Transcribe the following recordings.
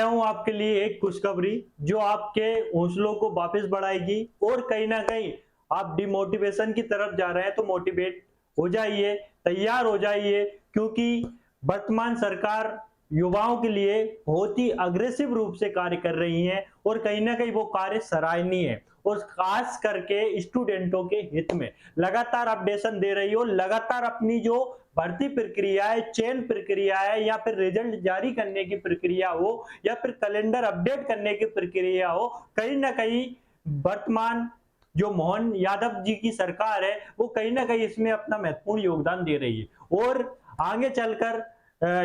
आया हूं आपके लिए एक खुशखबरी जो आपके हौसलों को वापस बढ़ाएगी और कहीं ना कहीं आप डिमोटिवेशन की तरफ जा रहे हैं तो मोटिवेट हो जाइए, तैयार हो जाइए, क्योंकि वर्तमान सरकार युवाओं के लिए बहुत ही अग्रेसिव रूप से कार्य कर रही है और कहीं ना कहीं वो कार्य सराहनीय है और खास करके स्टूडेंटों के हित में लगातार अपडेशन दे रही हो, लगातार अपनी जो भर्ती प्रक्रिया है, चयन प्रक्रिया है, या फिर रिजल्ट जारी करने की प्रक्रिया हो या फिर कैलेंडर अपडेट करने की प्रक्रिया हो, कहीं ना कहीं वर्तमान जो मोहन यादव जी की सरकार है वो कहीं ना कहीं इसमें अपना महत्वपूर्ण योगदान दे रही है और आगे चलकर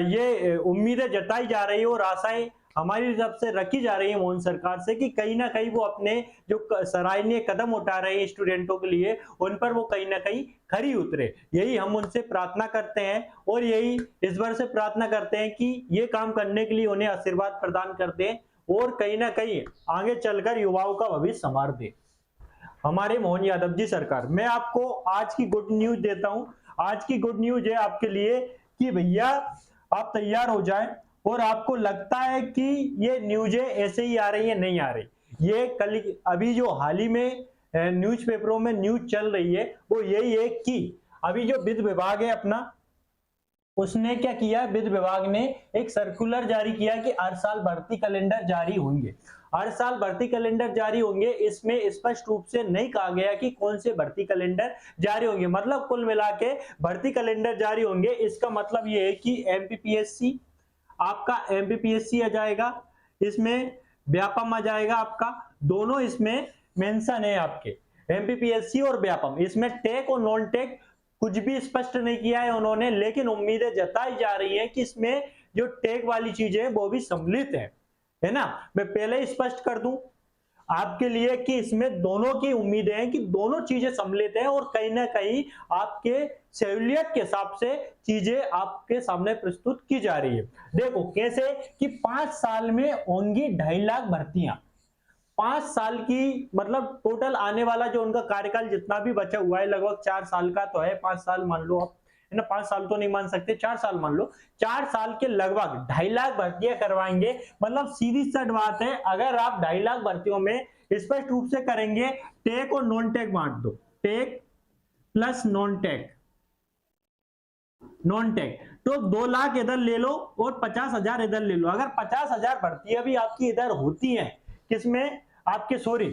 ये उम्मीदें जताई जा रही है और आशाएं हमारी तरफ से रखी जा रही है मोहन सरकार से कि कहीं ना कहीं वो अपने जो सराहनीय कदम उठा रहे हैं स्टूडेंटों के लिए उन पर वो कहीं ना कहीं खरी उतरे। यही हम उनसे प्रार्थना करते हैं और यही इस बार से प्रार्थना करते हैं कि ये काम करने के लिए उन्हें आशीर्वाद प्रदान कर दें और कहीं ना कहीं आगे चलकर युवाओं का भविष्य संवार दे हमारे मोहन यादव जी सरकार। मैं आपको आज की गुड न्यूज देता हूं। आज की गुड न्यूज है आपके लिए कि भैया आप तैयार हो जाएं और आपको लगता है कि ये न्यूजें ऐसे ही आ रही है, नहीं आ रही। ये कल अभी जो हाल ही में न्यूज़पेपरों में न्यूज चल रही है वो यही है कि अभी जो वित्त विभाग है अपना, उसने क्या किया, वित्त विभाग ने एक सर्कुलर जारी किया कि हर साल भर्ती कैलेंडर जारी होंगे। हर साल भर्ती कैलेंडर जारी होंगे। इसमें स्पष्ट रूप से नहीं कहा गया कि कौन से भर्ती कैलेंडर जारी होंगे, मतलब कुल मिला के भर्ती कैलेंडर जारी होंगे। इसका मतलब ये है कि एमपीपीएससी, आपका एमपीपीएससी आ जाएगा, इसमें व्यापम आ जाएगा आपका, दोनों इसमें मेंशन है आपके एमपीपीएससी और व्यापम। इसमें टेक और नॉन टेक कुछ भी स्पष्ट नहीं किया है उन्होंने, लेकिन उम्मीदें जताई जा रही हैं कि इसमें जो टेक वाली चीजें हैं वो भी सम्मिलित है ना। मैं पहले ही स्पष्ट कर दूं आपके लिए कि इसमें दोनों की उम्मीदें हैं कि दोनों चीजें सम्मिलित हैं और कहीं ना कहीं आपके सहूलियत के हिसाब से चीजें आपके सामने प्रस्तुत की जा रही है। देखो कैसे कि 5 साल में होंगी 2.5 लाख भर्तियां। 5 साल की मतलब टोटल आने वाला जो उनका कार्यकाल जितना भी बचा हुआ है लगभग 4 साल का तो है, 5 साल मान लो आप, है ना, 5 साल तो नहीं मान सकते, 4 साल मान लो। 4 साल के लगभग 2.5 लाख भर्तियां करवाएंगे। मतलब सीधी सी बात है, अगर आप 2.5 लाख भर्तियों में स्पष्ट रूप से करेंगे टेक और नॉन टेक बांट दो, tech plus non tech, non tech, तो 2 लाख इधर ले लो और 50,000 इधर ले लो। अगर 50,000 भर्तियां भी आपकी इधर होती हैं, किसमें आपके, सॉरी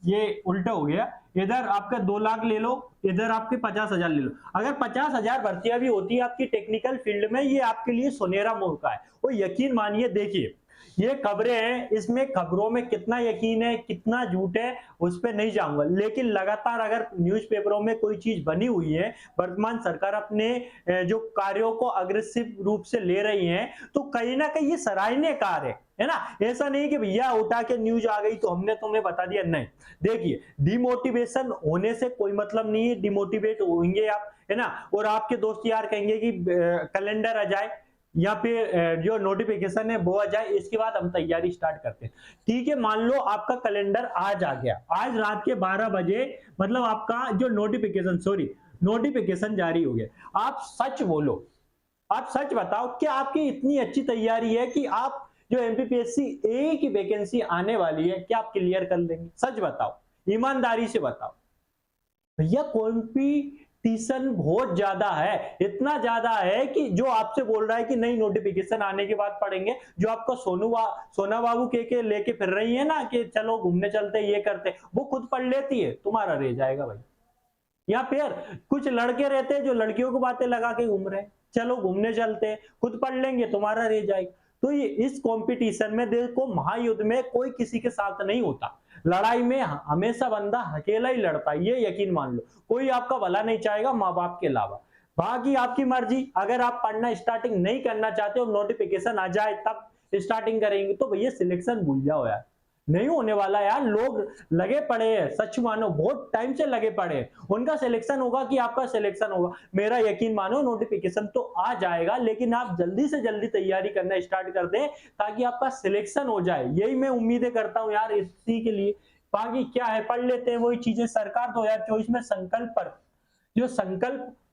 ये उल्टा हो गया, इधर आपका 2 लाख ले लो, इधर आपके 50,000 ले लो। अगर 50,000 भर्तियां भी होती है आपकी टेक्निकल फील्ड में, ये आपके लिए सुनहरा मौका है। और यकीन मानिए, देखिए ये खबरें हैं, इसमें खबरों में कितना यकीन है कितना झूठ है उस पर नहीं जाऊंगा, लेकिन लगातार अगर न्यूज़पेपरों में कोई चीज बनी हुई है, वर्तमान सरकार अपने जो कार्यों को अग्रेसिव रूप से ले रही है, तो कहीं ना कहीं ये सराहनीय कार्य है ना। ऐसा नहीं कि भैया उठा के न्यूज आ गई तो हमने तुम्हें बता दिया, नहीं। देखिए डिमोटिवेशन होने से कोई मतलब नहीं है, डिमोटिवेट होंगे आप, है ना, और आपके दोस्त यार कहेंगे कि कैलेंडर आ जाए या फिर जो नोटिफिकेशन है वो आ जाए, इसके बाद हम तैयारी स्टार्ट करते हैं। ठीक है, मान लो आपका कैलेंडर आज आ गया, आज रात के 12 बजे, मतलब आपका जो नोटिफिकेशन जारी हो गया। आप सच बोलो, आप सच बताओ, क्या आपकी इतनी अच्छी तैयारी है कि आप जो एमपीपीएससी एक ही वैकेंसी आने वाली है क्या आप क्लियर कर लेंगे? सच बताओ, ईमानदारी से बताओ। भैया कॉम्पिटिशन बहुत ज्यादा है, इतना ज्यादा है कि जो आपसे बोल रहा है कि नहीं नोटिफिकेशन आने के बाद पढ़ेंगे, जो आपका सोना बाबू के लेके फिर रही है ना कि चलो घूमने चलते ये करते, वो खुद पढ़ लेती है, तुम्हारा रह जाएगा भाई। या फिर कुछ लड़के रहते हैं जो लड़कियों को बातें लगा के घूम रहे हैं, चलो घूमने चलते हैं, खुद पढ़ लेंगे, तुम्हारा रह जाएगा। तो ये इस कंपटीशन में देखो, महायुद्ध में कोई किसी के साथ नहीं होता, लड़ाई में हमेशा बंदा अकेला ही लड़ता है, ये यकीन मान लो। कोई आपका भला नहीं चाहेगा माँ बाप के अलावा, बाकी आपकी मर्जी। अगर आप पढ़ना स्टार्टिंग नहीं करना चाहते और नोटिफिकेशन आ जाए तब स्टार्टिंग करेंगे तो भैया सिलेक्शन भूल जाओ यार, नहीं होने वाला यार। लोग लगे पड़े हैं, सच मानो बहुत टाइम से लगे पड़े हैं, उनका सिलेक्शन होगा कि आपका सिलेक्शन होगा, मेरा यकीन मानो नोटिफिकेशन तो आ जाएगा, लेकिन आप जल्दी से जल्दी तैयारी करना स्टार्ट कर दें ताकि आपका सिलेक्शन हो जाए। यही मैं उम्मीदें करता हूं यार इसी के लिए। बाकी क्या है, पढ़ लेते हैं वही चीजें। सरकार 2024 में संकल्प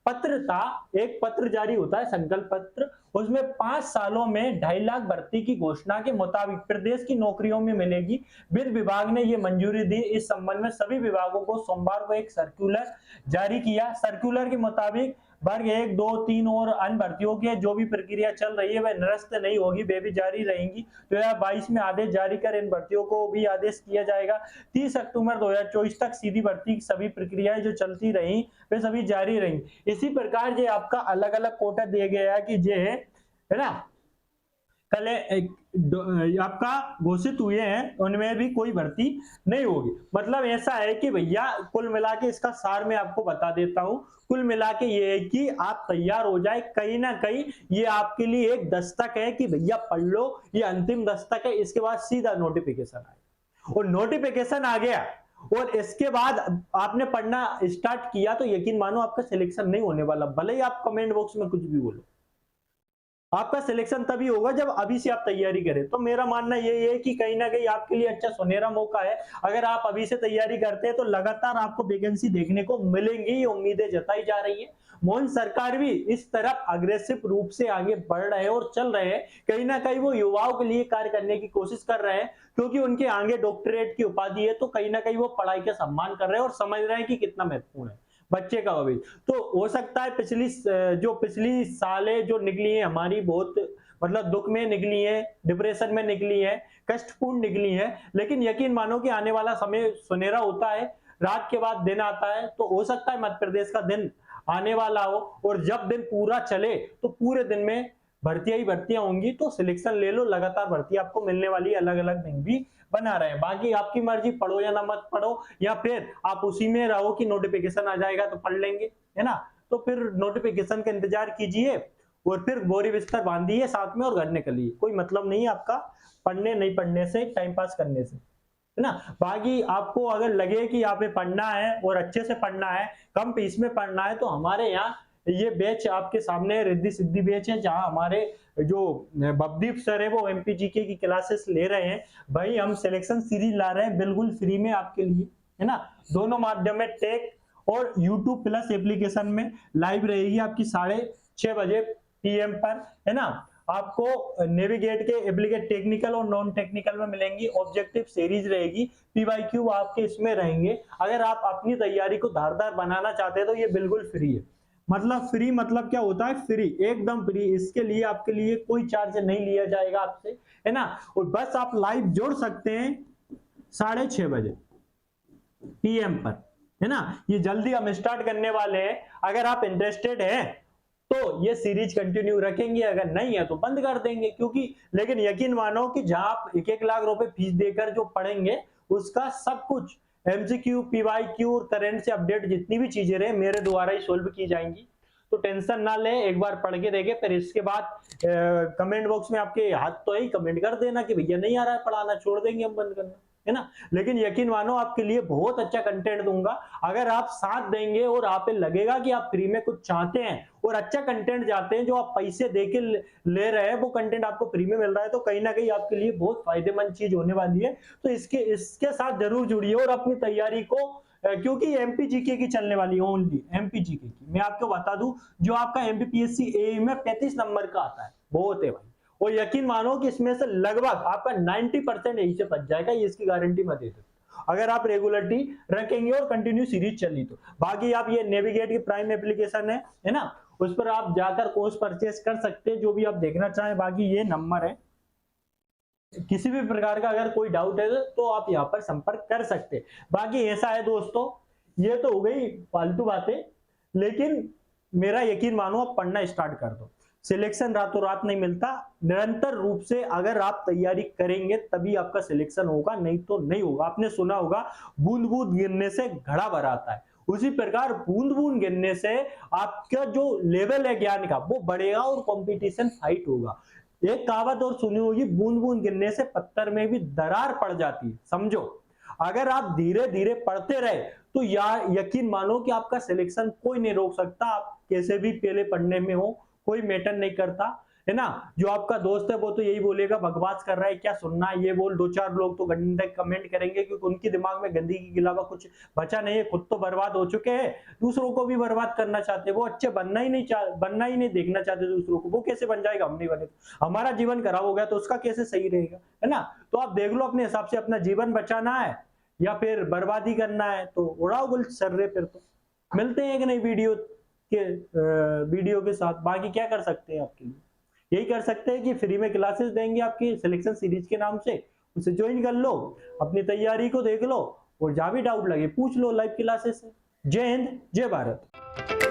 पत्र था, एक पत्र जारी होता है संकल्प पत्र, उसमें 5 सालों में 2.5 लाख भर्ती की घोषणा के मुताबिक प्रदेश की नौकरियों में मिलेगी। वित्त विभाग ने ये मंजूरी दी। इस संबंध में सभी विभागों को सोमवार को एक सर्कुलर जारी किया। सर्कुलर के मुताबिक वर्ग 1, 2, 3 और अन्य भर्तियों की जो भी प्रक्रिया चल रही है वह निरस्त नहीं होगी, वे भी जारी रहेंगी। 2022 में आदेश जारी कर इन भर्तियों को भी आदेश किया जाएगा। 30 अक्टूबर 2024 तक सीधी भर्ती की सभी प्रक्रियाएं जो चलती रही वे सभी जारी रही। इसी प्रकार ये आपका अलग अलग कोटा दिया गया है कि ये है ना कल आपका घोषित हुए हैं, उनमें भी कोई भर्ती नहीं होगी। मतलब ऐसा है कि भैया कुल मिला के इसका सार मैं आपको बता देता हूं। कुल मिला के ये है कि आप तैयार हो जाए, कहीं ना कहीं ये आपके लिए एक दस्तक है कि भैया पढ़ लो, ये अंतिम दस्तक है। इसके बाद सीधा नोटिफिकेशन आए और नोटिफिकेशन आ गया और इसके बाद आपने पढ़ना स्टार्ट किया तो यकीन मानो आपका सिलेक्शन नहीं होने वाला, भले ही आप कमेंट बॉक्स में कुछ भी बोलो। आपका सिलेक्शन तभी होगा जब अभी से आप तैयारी करें। तो मेरा मानना यही है कि कहीं ना कहीं आपके लिए अच्छा सुनहरा मौका है। अगर आप अभी से तैयारी करते हैं तो लगातार आपको वैकेंसी देखने को मिलेंगी, ये उम्मीदें जताई जा रही है। मोदी सरकार भी इस तरफ अग्रेसिव रूप से आगे बढ़ रहे हैं और चल रहे हैं। कहीं ना कहीं वो युवाओं के लिए कार्य करने की कोशिश कर रहे हैं, क्योंकि उनके आगे डॉक्टरेट की उपाधि है। तो कहीं ना कहीं वो पढ़ाई का सम्मान कर रहे हैं और समझ रहे हैं कि कितना महत्वपूर्ण है बच्चे का भविष्य। तो हो सकता है पिछली सालें जो निकली है हमारी बहुत मतलब दुख में निकली है, डिप्रेशन में निकली है, कष्टपूर्ण निकली है, लेकिन यकीन मानो कि आने वाला समय सुनहरा होता है। रात के बाद दिन आता है, तो हो सकता है मध्य प्रदेश का दिन आने वाला हो और जब दिन पूरा चले तो पूरे दिन में भर्तियां ही भर्तियां होंगी। तो सिलेक्शन ले लो, लगातार भर्ती आपको मिलने वाली है, अलग अलग दिन भी बना रहे हैं। बाकी आपकी मर्जी, पढ़ो या ना मत पढ़ो, या फिर आप उसी में रहो कि नोटिफिकेशन आ जाएगा तो पढ़ लेंगे, है ना। तो फिर नोटिफिकेशन का इंतजार कीजिए और फिर बोरी बिस्तर बांधिए साथ में और घर निकलिए। कोई मतलब नहीं है आपका पढ़ने नहीं पढ़ने से, टाइम पास करने से, है ना। बाकी आपको अगर लगे कि यहाँ पे पढ़ना है और अच्छे से पढ़ना है, कम फीस में पढ़ना है, तो हमारे यहाँ ये बैच आपके सामने रिद्धि सिद्धि बैच है, जहां हमारे जो भवदीप सर है वो एमपीजीके की क्लासेस ले रहे हैं। भाई हम सिलेक्शन सीरीज ला रहे हैं बिल्कुल फ्री में आपके लिए, है ना। दोनों माध्यम में टेक और यूट्यूब प्लस एप्लीकेशन में लाइव रहेगी आपकी 6:30 बजे PM पर, है ना। आपको नेविगेट के एप्लीकेट टेक्निकल और नॉन टेक्निकल में मिलेंगी। ऑब्जेक्टिव सीरीज रहेगी, PYQ आपके इसमें रहेंगे। अगर आप अपनी तैयारी को धारदार बनाना चाहते हैं तो ये बिल्कुल फ्री है। मतलब फ्री मतलब क्या होता है, फ्री, एकदम फ्री। इसके लिए आपके लिए कोई चार्ज नहीं लिया जाएगा आपसे, है ना। और बस आप लाइव जोड़ सकते हैं 6:30 बजे PM पर, है ना। ये जल्दी हम स्टार्ट करने वाले हैं। अगर आप इंटरेस्टेड हैं तो ये सीरीज कंटिन्यू रखेंगे, अगर नहीं है तो बंद कर देंगे। क्योंकि लेकिन यकीन मानो कि जहां आप 1-1 लाख रुपए फीस देकर जो पढ़ेंगे उसका सब कुछ MCQ, PYQ और करंट से अपडेट जितनी भी चीजें रहे मेरे द्वारा ही सोल्व की जाएंगी। तो टेंशन ना ले, एक बार पढ़ के देखे, फिर इसके बाद कमेंट बॉक्स में आपके हाथ तो ही कमेंट कर देना कि भैया नहीं आ रहा है पढ़ाना, छोड़ देंगे हम, बंद करना, है ना। लेकिन यकीन मानो आपके लिए बहुत अच्छा कंटेंट दूंगा। अगर आप साथ देंगे और आप लगेगा कि आप फ्री में कुछ चाहते हैं और अच्छा कंटेंट चाहते हैं, जो आप पैसे देके ले रहे हैं वो कंटेंट आपको फ्री में मिल रहा है, तो कहीं ना कहीं आपके लिए बहुत फायदेमंद चीज होने वाली है। तो इसके साथ जरूर जुड़िए और अपनी तैयारी को, क्योंकि MPGK की चलने वाली है, ओनली MPGK की। मैं आपको बता दूं, जो आपका MPPSC AE में 35 नंबर का आता है, बहुत है भाई। और यकीन मानो कि इसमें से लगभग आपका 90% यही से बच जाएगा, ये इसकी गारंटी मैं दे देता हूं, अगर आप रेगुलरिटी रखेंगे और कंटिन्यू सीरीज चली तो। बाकी आप ये नेविगेट की प्राइम एप्लीकेशन है ना, उस पर आप जाकर कोर्स परचेस कर सकते हैं, जो भी आप देखना चाहें। बाकी ये नंबर है, किसी भी प्रकार का अगर कोई डाउट है तो आप यहाँ पर संपर्क कर सकते हैं। बाकी ऐसा है दोस्तों, ये तो हो गई फालतू बातें, लेकिन मेरा यकीन मानो आप पढ़ना स्टार्ट कर दो। सिलेक्शन रातों रात नहीं मिलता, निरंतर रूप से अगर आप तैयारी करेंगे तभी आपका सिलेक्शन होगा, नहीं तो नहीं होगा। आपने सुना होगा बूंद बूंद गिरने से घड़ा भर आता है, उसी प्रकार बूंद बूंद गिरने से आपका जो लेवल है ज्ञान का वो बढ़ेगा और कंपटीशन फाइट होगा। एक कहावत और सुनी होगी, बूंद बूंद गिरने से पत्थर में भी दरार पड़ जाती है, समझो। अगर आप धीरे धीरे पढ़ते रहे तो यकीन मानो कि आपका सिलेक्शन कोई नहीं रोक सकता। आप कैसे भी पहले पढ़ने में हो, कोई मैटर नहीं करता, है ना। जो आपका दोस्त है वो तो यही बोलेगा बकवास कर रहा है, क्या सुनना है, ये बोल। 2-4 लोग तो गंदे कमेंट करेंगे क्योंकि उनके दिमाग में गंदगी के अलावा कुछ बचा नहीं है, खुद तो बर्बाद हो चुके हैं, दूसरों को भी बर्बाद करना चाहते हैं। वो अच्छे बनना ही नहीं देखना चाहते दूसरों को। वो कैसे बन जाएगा, हम नहीं बने तो। हमारा जीवन खराब हो गया तो उसका कैसे सही रहेगा, है ना। तो आप देख लो अपने हिसाब से, अपना जीवन बचाना है या फिर बर्बादी करना है तो उड़ाओ गुल सर्रे। फिर तो मिलते हैं एक नई वीडियो के साथ। बाकी क्या कर सकते हैं आपके लिए, यही कर सकते हैं कि फ्री में क्लासेस देंगे आपकी सिलेक्शन सीरीज के नाम से, उसे ज्वाइन कर लो, अपनी तैयारी को देख लो और जहां भी डाउट लगे पूछ लो लाइव क्लासेस से। जय हिंद, जय भारत।